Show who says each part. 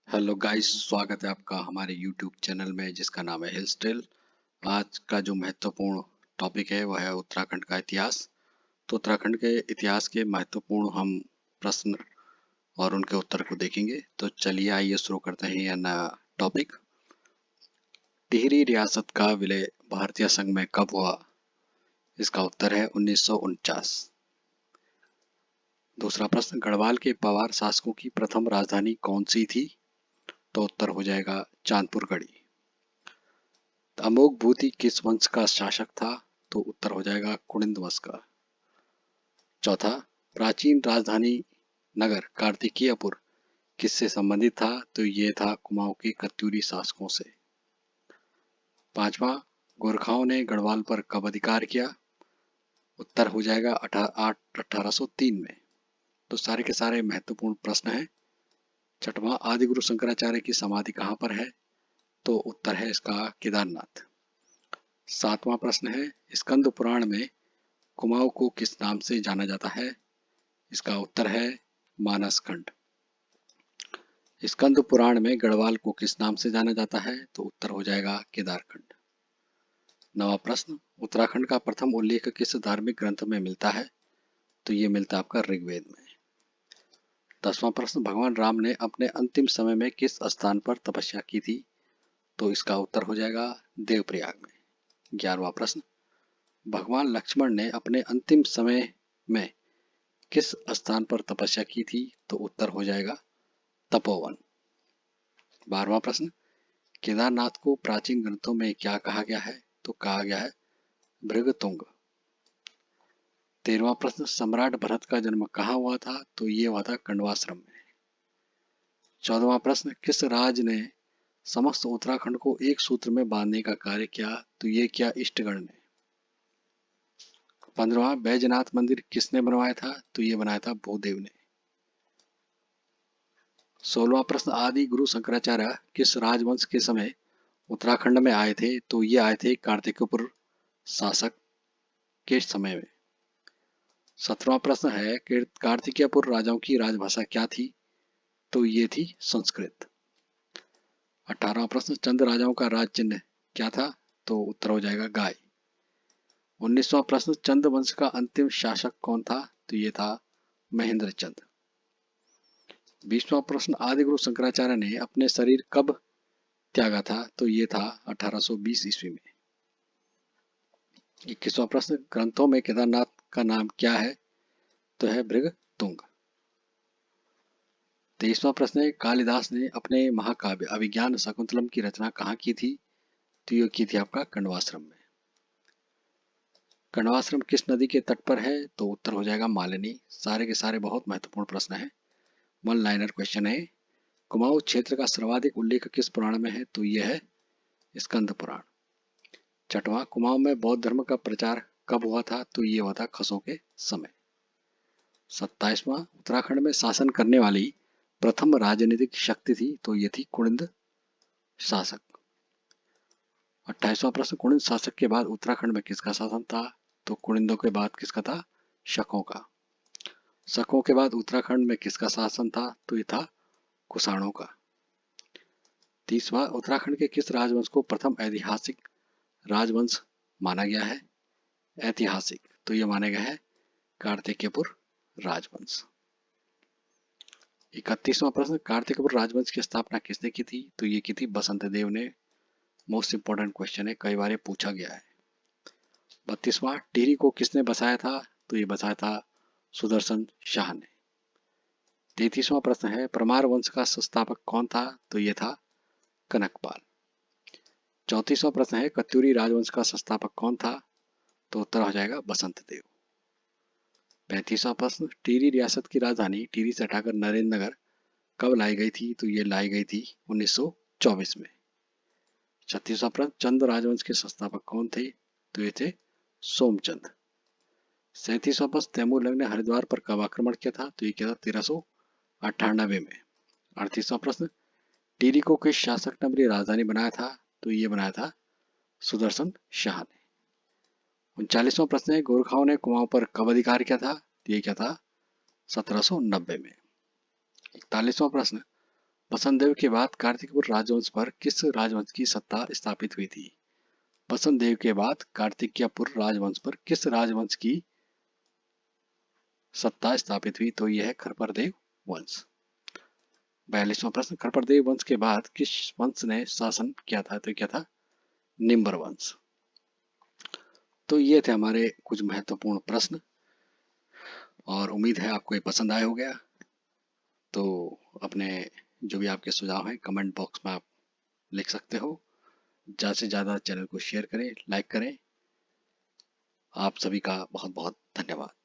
Speaker 1: Hello guys, स्वागत है आपका हमारे यूट्यूब चैनल में जिसका नाम है हिल्स टेल। आज का जो महत्वपूर्ण टॉपिक है वह है उत्तराखंड का इतिहास। तो उत्तराखंड के इतिहास के महत्वपूर्ण हम प्रश्न और उनके उत्तर को देखेंगे। तो चलिए आइए शुरू करते हैं यह नया टॉपिक। टिहरी रियासत का विलय भारतीय संघ में कब हुआ? इसका उत्तर है 1949। दूसरा प्रश्न, गढ़वाल के पवार शासकों की प्रथम राजधानी कौन सी थी? तो उत्तर हो जाएगा चांदपुर गढ़ी। अमोघ भूति किस वंश का शासक था? तो उत्तर हो जाएगा कुणिंद वंश का। चौथा, प्राचीन राजधानी नगर कार्तिकेयपुर किससे संबंधित था? तो ये था कुमाऊं के कत्यूरी शासकों से। पांचवा, गोरखाओं ने गढ़वाल पर कब अधिकार किया? उत्तर हो जाएगा 1803 में। तो सारे के सारे महत्वपूर्ण प्रश्न हैं। छठवां, आदिगुरु शंकराचार्य की समाधि कहाँ पर है? तो उत्तर है इसका केदारनाथ। सातवां प्रश्न है, स्कंद पुराण में कुमाऊं को किस नाम से जाना जाता है? इसका उत्तर है मानस खंड। स्कंद पुराण में गढ़वाल को किस नाम से जाना जाता है? तो उत्तर हो जाएगा केदारखंड। नवा प्रश्न, उत्तराखंड का प्रथम उल्लेख किस धार्मिक ग्रंथ में मिलता है? तो ये मिलता है आपका ऋग्वेद में। 10वां प्रश्न, भगवान राम ने अपने अंतिम समय में किस स्थान पर तपस्या की थी? तो इसका उत्तर हो जाएगा देवप्रयाग में। 11वां प्रश्न, भगवान लक्ष्मण ने अपने अंतिम समय में किस स्थान पर तपस्या की थी? तो उत्तर हो जाएगा तपोवन। 12वां प्रश्न, केदारनाथ को प्राचीन ग्रंथों में क्या कहा गया है? तो कहा गया है भृगतुंग। 13वां प्रश्न, सम्राट भरत का जन्म कहाँ हुआ था? तो ये हुआ था कण्वाश्रम में। 14वां प्रश्न, किस राज ने समस्त उत्तराखंड को एक सूत्र में बांधने का कार्य किया? तो ये किया इष्टगण ने। 15वां, बैजनाथ मंदिर किसने बनवाया था? तो ये बनाया था भूदेव ने। 16वां प्रश्न, आदि गुरु शंकराचार्य किस राजवंश के समय उत्तराखंड में आए थे? तो ये आए थे कार्तिकपुर शासक के समय में। 17वां प्रश्न है कि कार्तिकेयपुर राजाओं की राजभाषा क्या थी? तो ये थी संस्कृत। 18वां प्रश्न, चंद राजाओं का राज चिन्ह क्या था? तो उत्तर हो जाएगा गाय। 19वां प्रश्न, चंद वंश का अंतिम शासक कौन था? तो ये था महेंद्र चंद। 20वां प्रश्न, आदिगुरु शंकराचार्य ने अपने शरीर कब त्यागा था? तो ये था 1820 ईस्वी में। 21वां प्रश्न, ग्रंथों में केदारनाथ का नाम क्या है? तो है भृगतुंग। 23वां प्रश्न है, कालिदास ने अपने महाकाव्य अभिज्ञान शाकुंतलम की रचना कहाँ की थी? तो ये की थी आपका कण्वाश्रम में। कण्वाश्रम किस नदी के तट पर है? तो उत्तर हो जाएगा मालिनी। सारे के सारे बहुत महत्वपूर्ण प्रश्न है। वन लाइनर क्वेश्चन है। कुमाऊं क्षेत्र का सर्वाधिक उल्लेख किस पुराण में है? तो यह है स्कंद पुराण। छठवां, कुमाऊं में बौद्ध धर्म का प्रचार कब हुआ था? तो ये हुआ था खसों के समय। 27वां, उत्तराखंड में शासन करने वाली प्रथम राजनीतिक शक्ति थी? तो ये थी कुणिंद शासक। 28वां प्रश्न, कुणिंद शासक के बाद उत्तराखंड में किसका शासन था? तो कुणिंदों के बाद किसका था? शकों का। शकों के बाद उत्तराखंड में किसका शासन था? तो ये था कुषाणों का। 30वां, उत्तराखंड के किस राजवंश को प्रथम ऐतिहासिक राजवंश माना गया है? ऐतिहासिक, तो ये माना गया है कार्तिकेयपुर राजवंश। 31वां प्रश्न, कार्तिकेयपुर राजवंश की स्थापना किसने की थी? तो ये की थी बसंत देव ने। मोस्ट इंपोर्टेंट क्वेश्चन है, कई बार ये पूछा गया है। 32वां, टिहरी को किसने बसाया था? तो ये बसाया था सुदर्शन शाह ने। 33वां प्रश्न है, परमार वंश का संस्थापक कौन था? तो ये था कनकपाल। 34वां प्रश्न है, कत्यूरी राजवंश का संस्थापक कौन था? तो उत्तर हो जाएगा बसंत देव। 35वां प्रश्न, टिहरी रियासत की राजधानी टिहरी से हटाकर नरेंद्र नगर कब लाई गई थी? तो ये लाई गई थी 1924 में। 36वां प्रश्न, चंद राजवंश के संस्थापक कौन थे? तो ये थे सोमचंद। 37वां प्रश्न, तैमूर लंग ने हरिद्वार पर कब आक्रमण किया था? तो ये किया था 1398 में। 38वां प्रश्न, टिहरी को किस शासक ने अपनी राजधानी बनाया था? तो ये बनाया था सुदर्शन शाह ने। 39वां प्रश्न है, गोरखाओं ने कुमाऊं पर कब अधिकार किया था? तो ये क्या था 1790 में। 41वां प्रश्न, बसंत देव के बाद कार्तिकपुर राजवंश पर किस राजवंश की सत्ता स्थापित हुई थी? बसंत देव के बाद कार्तिकपुर राजवंश पर किस राजवंश की सत्ता स्थापित हुई? तो यह है खरपरदेव वंश। 42वां प्रश्न, खरपरदेव वंश के बाद किस वंश ने शासन किया था? तो क्या था? निम्बर वंश। तो ये थे हमारे कुछ महत्वपूर्ण प्रश्न और उम्मीद है आपको ये पसंद आए हो गया। तो अपने जो भी आपके सुझाव हैं कमेंट बॉक्स में आप लिख सकते हो। ज़्यादा से ज़्यादा चैनल को शेयर करें, लाइक करें। आप सभी का बहुत बहुत धन्यवाद।